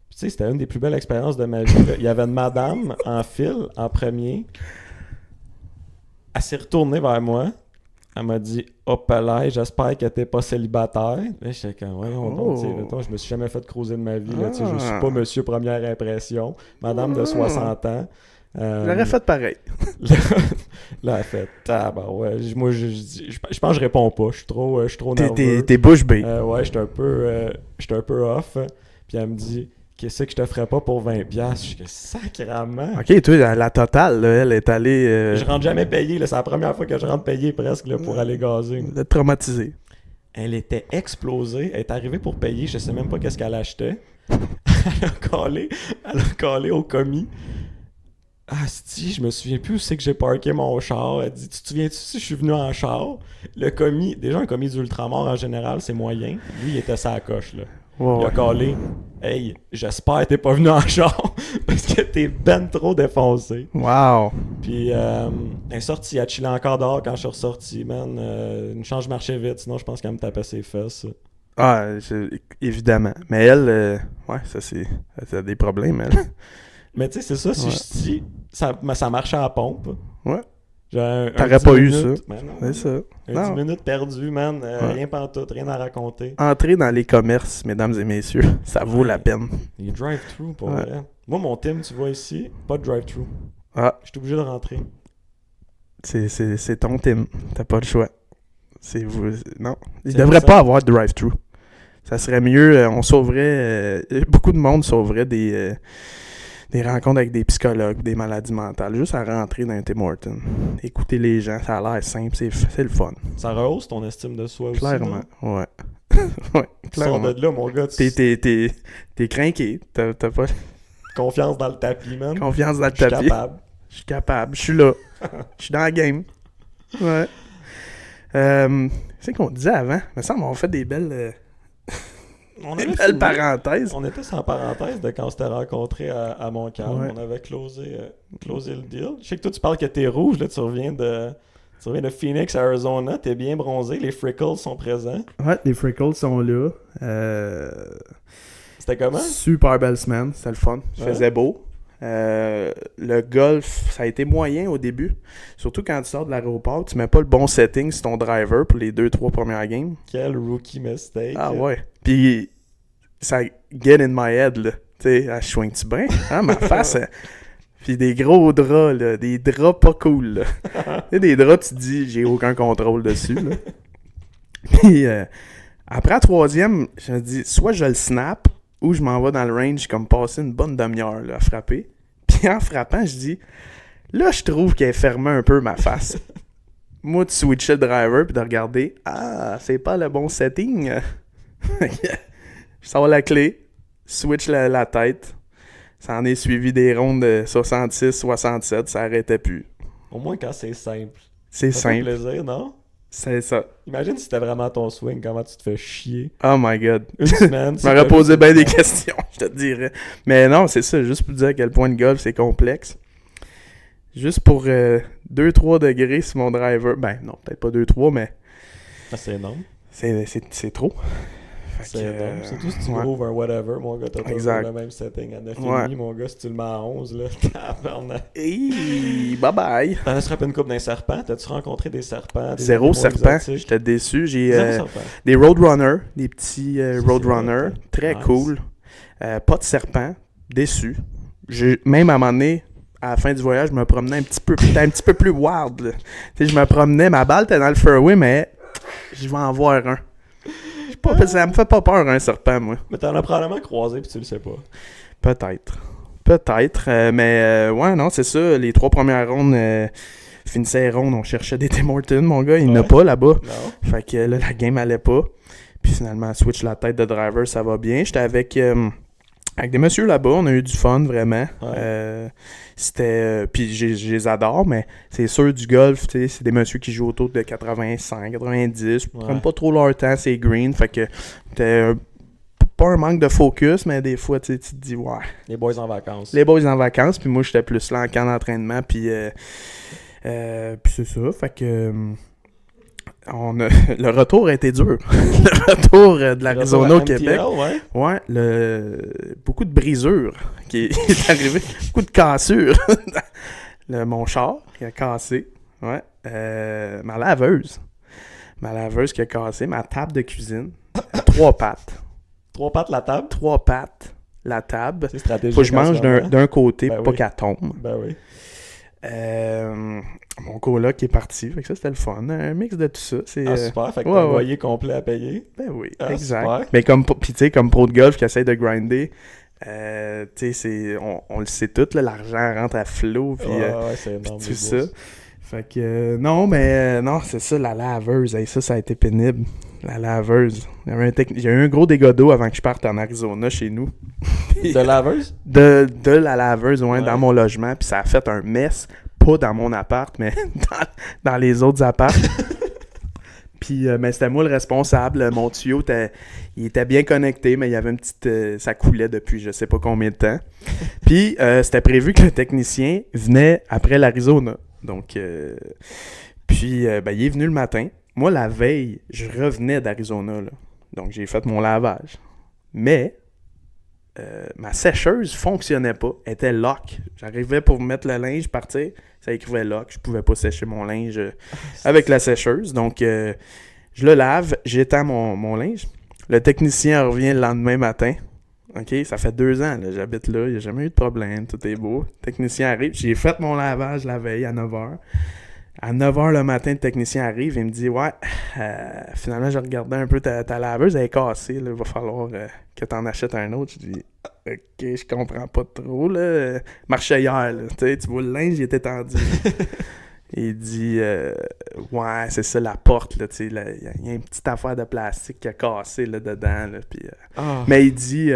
Puis tu sais, c'était une des plus belles expériences de ma vie. Là. Il y avait une madame en file, en premier. Elle s'est retournée vers moi. Elle m'a dit « Hop là, j'espère que t'es pas célibataire. » Là, j'étais comme « Voyons donc, tu sais, mettons, je me suis jamais fait creuser de ma vie. Là, tu sais, je suis pas monsieur première impression. Madame de 60 ans. J'aurais fait pareil. Là, elle fait ouais. Moi, je pense que je réponds pas. Je suis trop nerveux. T'es bouche bée. Ouais, j'étais un peu off. Puis elle me dit qu'est-ce que je te ferais pas pour 20$? Je suis que sacrément. Ok, toi, la totale, là, elle est allée. Je rentre jamais payé. Là. C'est la première fois que je rentre payé presque là, pour aller gazer. D'être traumatisé. Elle était explosée. Elle est arrivée pour payer. Je sais même pas qu'est-ce qu'elle achetait. Elle a collé au commis. Ah, si, je me souviens plus où c'est que j'ai parké mon char. Elle dit, tu te souviens-tu si je suis venu en char? Le commis, déjà un commis d'Ultramar en général, c'est moyen. Lui, il était sa coche, là. Ouais, Il a collé. Hey, j'espère que t'es pas venu en char parce que t'es ben trop défoncé. Wow. Puis, elle est sortie, elle chillait encore dehors quand je suis ressorti, man. Une chance, je marchais vite, sinon je pense qu'elle me tapait ses fesses. Ah, évidemment. Mais elle, ouais, ça a des problèmes, elle. Mais tu sais, c'est ça, si je dis, ça marchait à la pompe. Ouais. T'aurais pas eu ça. Ben non, C'est ça. Un 10 minutes perdu, man. Rien pantoute, rien à raconter. Entrer dans les commerces, mesdames et messieurs, ça vaut la peine. Les drive-thru, pour vrai. Moi, mon Tim, tu vois ici, pas de drive-thru. Ah. Je suis obligé de rentrer. C'est ton Tim. T'as pas le choix. Non. Il C'est devrait ça. pas avoir de drive-thru. Ça serait mieux. On sauverait. Beaucoup de monde sauverait des rencontres avec des psychologues, des maladies mentales. Juste à rentrer dans un Tim Hortons. Écouter les gens, ça a l'air simple. C'est le fun. Ça rehausse ton estime de soi Clairement. aussi. Ouais. Clairement. Ouais. Clairement. Sors de là, mon gars. T'es craqué. T'as pas Confiance dans le tapis, man. confiance dans le Je suis tapis. capable. Je suis capable. Je suis là. Je suis dans la game. Ouais. C'est qu'on disait avant. Il me semble qu'on fait des belles, On des avait belles fini. parenthèses. On était sans parenthèse de quand on s'était rencontrés à Montcalm. Ouais. On avait closé le deal. Je sais que toi, tu parles que t'es rouge. Là, tu reviens de Phoenix, Arizona. T'es bien bronzé. Les freckles sont présents. Ouais, les freckles sont là. C'était comment? Super belle semaine. C'était le fun. Il faisait beau. Le golf, ça a été moyen au début. Surtout quand tu sors de l'aéroport, tu mets pas le bon setting sur ton driver pour les 2-3 premières games. Quel rookie mistake. Ah ouais. Puis ça get in my head, là. Tu sais, je swing-tu bien? Hein, ma face. Puis des gros draps, là. Des draps pas cool, là. Tu sais, des draps, tu te dis, j'ai aucun contrôle dessus, là. Puis après la troisième, je me dis, soit je le snap, ou je m'en vais dans le range comme passer une bonne demi-heure là, à frapper. Puis en frappant, je dis, là, je trouve qu'elle fermait un peu ma face. Moi, de switcher le driver puis de regarder, ah, c'est pas le bon setting. Je sors la clé, switch la tête. Ça en est suivi des rondes de 66, 67, ça arrêtait plus. Au moins quand c'est simple. C'est Ça fait simple. plaisir, non? C'est ça. Imagine si c'était vraiment ton swing, comment tu te fais chier. Oh my god. Une semaine. Je m'aurais posé bien des questions, je te dirais. Mais non, c'est ça, juste pour dire à quel point le golf c'est complexe. Juste pour 2-3 degrés sur mon driver. Ben non, peut-être pas 2-3, mais Ah, c'est énorme. c'est trop. Fait C'est que, énorme. Surtout si tu ouais. rouvres un whatever, mon gars, t'as toujours Exact. le même setting à 9,5, Ouais. mon gars, si tu le mets à 11, là, tabarnak. Hey, bye bye. T'en as frappé une coupe d'un serpent? T'as-tu rencontré des serpents? Des Zéro animaux serpent, exotiques? j'étais déçu. J'ai Zéro serpent. des Roadrunners, des petits c'est Roadrunners, hot. très Nice. cool. Pas de serpent, déçu. Même à un moment donné, à la fin du voyage, je me promenais un petit peu plus wild. Là. Tu sais, je me promenais, ma balle était dans le fairway, mais Je vais en voir un. Ça me fait pas peur, un serpent, moi. Mais t'en as probablement croisé puis tu le sais pas. Peut-être. Ouais, non, c'est ça. Les 3 premières rondes finissaient rondes. On cherchait des Tim Hortons, mon gars. Il n'y en a pas là-bas. Non. Fait que là, la game allait pas. Puis finalement, switch la tête de driver, ça va bien. J'étais avec des messieurs là-bas. On a eu du fun, vraiment. Ouais. C'était... Puis je les adore, mais c'est sûr, du golf, tu sais, c'est des messieurs qui jouent autour de 85, 90. Ils prennent pas trop leur temps, c'est green. Fait que c'était pas un manque de focus, mais des fois, tu te dis, ouais. Les boys en vacances. Les boys en vacances, puis moi, j'étais plus là en camp d'entraînement, puis c'est ça. Fait que... le retour a été dur. Le retour de l'Arizona au Québec. Ouais, beaucoup de brisures qui est arrivé. Beaucoup de cassures. Mon char qui a cassé. Ouais. Ma laveuse. Ma laveuse qui a cassé. Ma table de cuisine. 3 pattes. 3 pattes la table? 3 pattes la table. C'est stratégique. Faut que je mange d'un côté ben pour pas oui. qu'elle tombe. Ben oui. Mon coloc est parti, fait que ça c'était le fun, un mix de tout ça. C'est, super, fait que t'as un loyer complet à payer. Ben oui, Ah, exact. super. Mais comme pro de golf qui essaie de grinder, tu sais, on le sait tout, là, l'argent rentre à flot, puis c'est énorme. tout ça. Fait que non, c'est ça, la laveuse, ça a été pénible. La laveuse. Il y a eu un gros dégât d'eau avant que je parte en Arizona chez nous. De laveuse? De la laveuse, Ouais. dans mon logement. Puis ça a fait un mess. Pas dans mon appart, mais dans les autres apparts. Puis mais c'était moi le responsable. Mon tuyau, il était bien connecté, mais il y avait une petite... ça coulait depuis je sais pas combien de temps. Puis c'était prévu que le technicien venait après l'Arizona. Donc, puis il est venu le matin. Moi, la veille, je revenais d'Arizona, là. Donc, j'ai fait mon lavage. Mais, ma sécheuse fonctionnait pas. Elle était lock. J'arrivais pour mettre le linge, partir. Ça écrivait lock. Je pouvais pas sécher mon linge avec la sécheuse. Donc, je le lave. J'étends mon linge. Le technicien revient le lendemain matin. OK? Ça fait 2 ans, là. J'habite là. Il n'y a jamais eu de problème. Tout est beau. Le technicien arrive. J'ai fait mon lavage la veille à 9h. À 9h le matin, le technicien arrive et me dit « Ouais, finalement, j'ai regardé un peu ta laveuse, elle est cassée, là, il va falloir que tu en achètes un autre. » Je dis « Ok, je comprends pas trop, là. Marchait hier, là. Tu vois, le linge, il était tendu. » Il dit ouais, c'est ça, la porte, là, tu sais, il y a une petite affaire de plastique qui a cassé, là, dedans, là, puis... Mais il dit...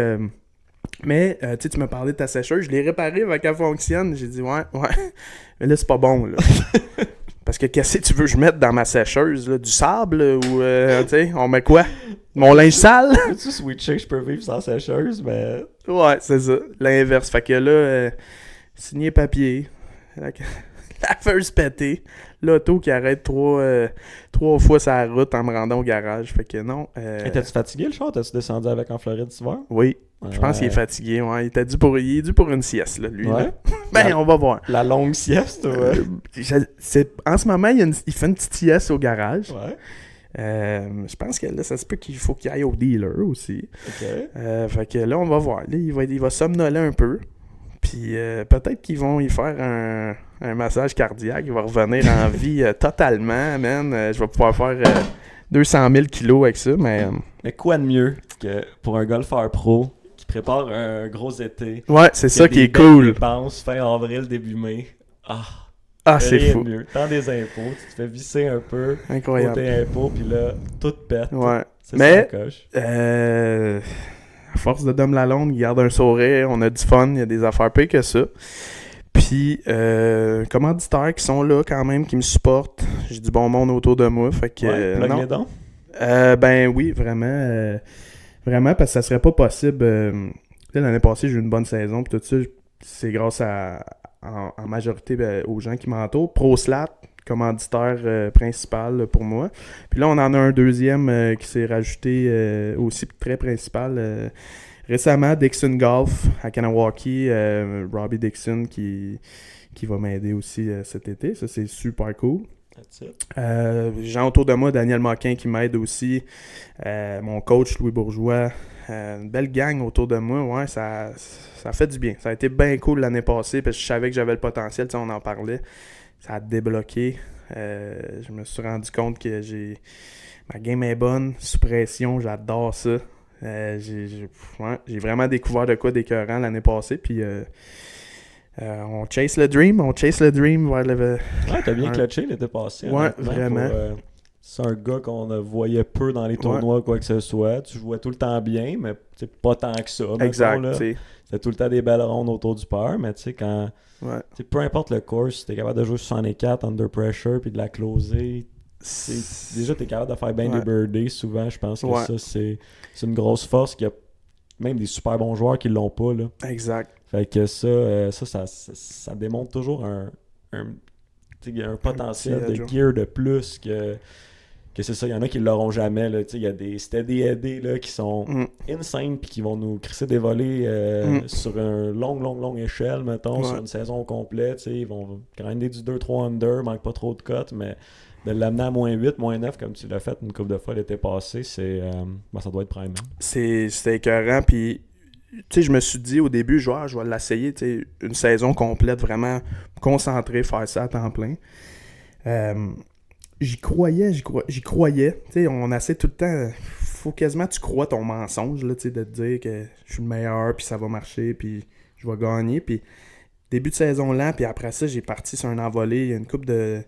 Mais, tu m'as parlé de ta sécheuse, je l'ai réparée avant qu'elle fonctionne. J'ai dit, ouais. Mais là, c'est pas bon, là. Parce que qu'est-ce que tu veux que je mette dans ma sécheuse, là? Du sable, ou, tu sais, on met quoi? Mon linge sale? Peux-tu switcher, je peux vivre sans sécheuse, mais... Ouais, c'est ça, l'inverse. Fait que là, signer papier, la laveuse pétée, l'auto qui arrête 3 fois sa route en me rendant au garage. Fait que non. Étais-tu fatigué, le char? T'as-tu descendu avec en Floride cet hiver? Oui. Je pense qu'il est fatigué, ouais. Il est dû pour une sieste, là, lui. Ouais. Là. On va voir. La longue sieste, ouais. En ce moment, il fait une petite sieste au garage. Ouais. Je pense que là, ça se peut qu'il faut qu'il aille au dealer aussi. OK. Fait que là, on va voir. Là, il va somnoler un peu. Puis peut-être qu'ils vont y faire un massage cardiaque. Il va revenir en vie totalement, man. Je vais pouvoir faire 200 000 kilos avec ça, mais... Mais quoi de mieux que pour un golfeur pro qui prépare un gros été? Ouais, c'est ça qui est cool. Dépenses fin avril, début mai. C'est fou. Mieux. Tant des impôts, tu te fais visser un peu. Incroyable. Côté impôts, puis là, tout pète. Ouais. C'est mais, ça la coche. À force de Dom Lalonde, il garde un sourire, on a du fun, il y a des affaires pires que ça. Puis, commanditaires qui sont là quand même, qui me supportent. J'ai du bon monde autour de moi. Fait que, plug non. les dons? Ben oui, vraiment. Vraiment, parce que ça serait pas possible. L'année passée, j'ai eu une bonne saison. Puis tout ça, c'est grâce en majorité aux gens qui m'entourent. ProSlat, commanditaire principal pour moi. Puis là, on en a un deuxième qui s'est rajouté aussi très principal. Récemment, Dixon Golf à Kanawaki, Robbie Dixon qui va m'aider aussi cet été. Ça, c'est super cool. J'ai autour de moi Daniel Moquin qui m'aide aussi. Mon coach Louis Bourgeois. Une belle gang autour de moi. Ouais, ça fait du bien. Ça a été bien cool l'année passée parce que je savais que j'avais le potentiel. On en parlait. Ça a débloqué. Je me suis rendu compte que ma game est bonne, sous pression, j'adore ça. J'ai vraiment découvert de quoi d'écœurant l'année passée, puis on chase le dream vers le... Ouais, t'as bien clutché l'été passé. Ouais, vraiment. C'est un gars qu'on voyait peu dans les tournois, quoi que ce soit. Tu jouais tout le temps bien, mais pas tant que ça. Exact, tu sais. C'était tout le temps des belles rondes autour du par, mais tu sais, quand... Ouais. Peu importe le course, si t'es capable de jouer 64 under pressure puis de la closer, déjà t'es capable de faire bien des birdies souvent. Je pense que ça, c'est une grosse force. Qu'il y a même des super bons joueurs qui l'ont pas. Là. Exact. Fait que ça démontre toujours un potentiel de gear de plus que c'est ça. Il y en a qui l'auront jamais. Il y a des steady Eddie là, qui sont insane puis qui vont nous crisser des volets sur une longue échelle, mettons, sur une saison complète. Ils vont grinder du 2-3 under, manque pas trop de cotes, mais de l'amener à -8, -9, comme tu l'as fait une couple de fois l'été passé, ça doit être prime. C'était écœurant, puis je me suis dit au début, je vais l'essayer, une saison complète, vraiment concentré, faire ça à temps plein. J'y croyais. On essaie tout le temps, faut quasiment tu crois ton mensonge, là, de te dire que je suis le meilleur, puis ça va marcher, puis je vais gagner. Puis début de saison lent, puis après ça, j'ai parti sur un envolé, il y a une couple de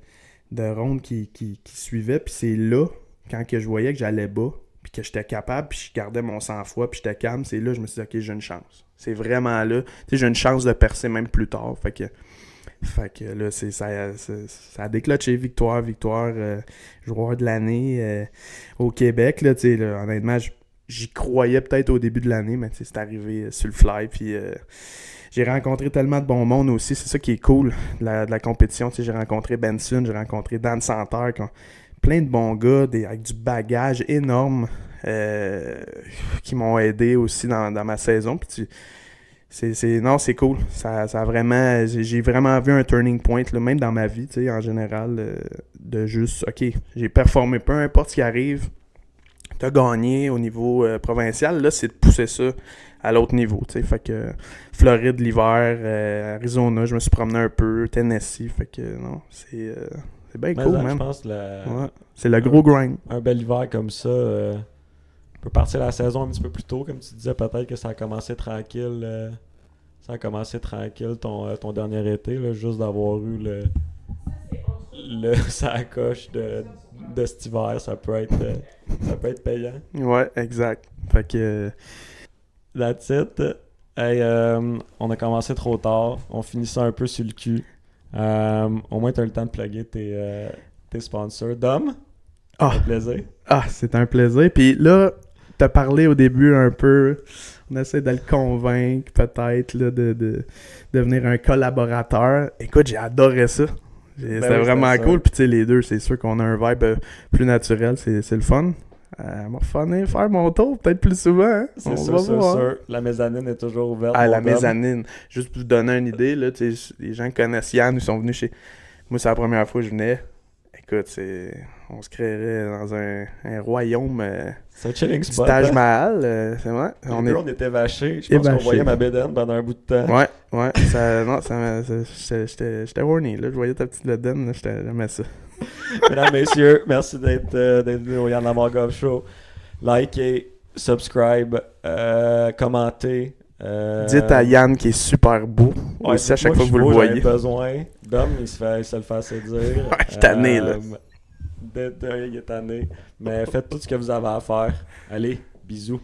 rondes qui suivaient, puis c'est là, quand que je voyais que j'allais bas, puis que j'étais capable, puis je gardais mon sang-froid, puis j'étais calme, c'est là je me suis dit, OK, j'ai une chance. C'est vraiment là. J'ai une chance de percer même plus tard. Fait que là, ça a déclenché victoire, joueur de l'année au Québec. Là, honnêtement, j'y croyais peut-être au début de l'année, mais c'est arrivé sur le fly. Puis j'ai rencontré tellement de bon monde aussi. C'est ça qui est cool de la compétition. J'ai rencontré Benson, j'ai rencontré Dan Santerre, plein de bons gars avec du bagage énorme qui m'ont aidé aussi dans ma saison. Puis c'est cool. Ça a vraiment, j'ai vraiment vu un turning point, là, même dans ma vie, en général, de juste, OK, j'ai performé, peu importe ce qui arrive, t'as gagné au niveau provincial, là, c'est de pousser ça à l'autre niveau, fait que Floride l'hiver, Arizona, je me suis promené un peu, Tennessee, fait que non, c'est bien cool, man. Je pense c'est le gros grind. Un bel hiver comme ça peut partir la saison un petit peu plus tôt, comme tu disais, peut-être que ça a commencé tranquille. Ton dernier été, là, juste d'avoir eu sa coche de cet hiver, ça peut être payant. Ouais, exact. Fait que that's it. Hey, on a commencé trop tard, on finit ça un peu sur le cul. Au moins t'as eu le temps de plugger tes sponsors. Dom, un plaisir. C'est un plaisir. Puis là, t'as parlé au début un peu, on essaie de le convaincre peut-être là, de devenir un collaborateur. Écoute, j'ai adoré ça. C'était vraiment cool. Puis tu sais, les deux, c'est sûr qu'on a un vibe plus naturel, c'est le fun. M'a refané faire mon tour peut-être plus souvent. Hein? C'est sûr. La mezzanine est toujours ouverte. La mezzanine. Juste pour vous donner une idée, là, les gens qui connaissent Yann, ils sont venus chez... Moi, c'est la première fois que je venais. Écoute, on se créerait dans un royaume. C'est un chilling spot. Du Taj Mahal, c'est vrai. On était vachés. Je pense qu'on voyait ma bédaine pendant un bout de temps. Ouais. J'étais horny, là. Je voyais ta petite bédaine, j'aimais ça. Mesdames, messieurs, merci d'être venus au Yann Lamar Golf Show. Likez, subscribe, commentez. Dites à Yann qui est super beau. Aussi, à chaque fois que vous le voyez. Besoin. Dom, il se le fait assez dire. Je suis tanné, là. Il est tanné. Mais faites tout ce que vous avez à faire. Allez, bisous.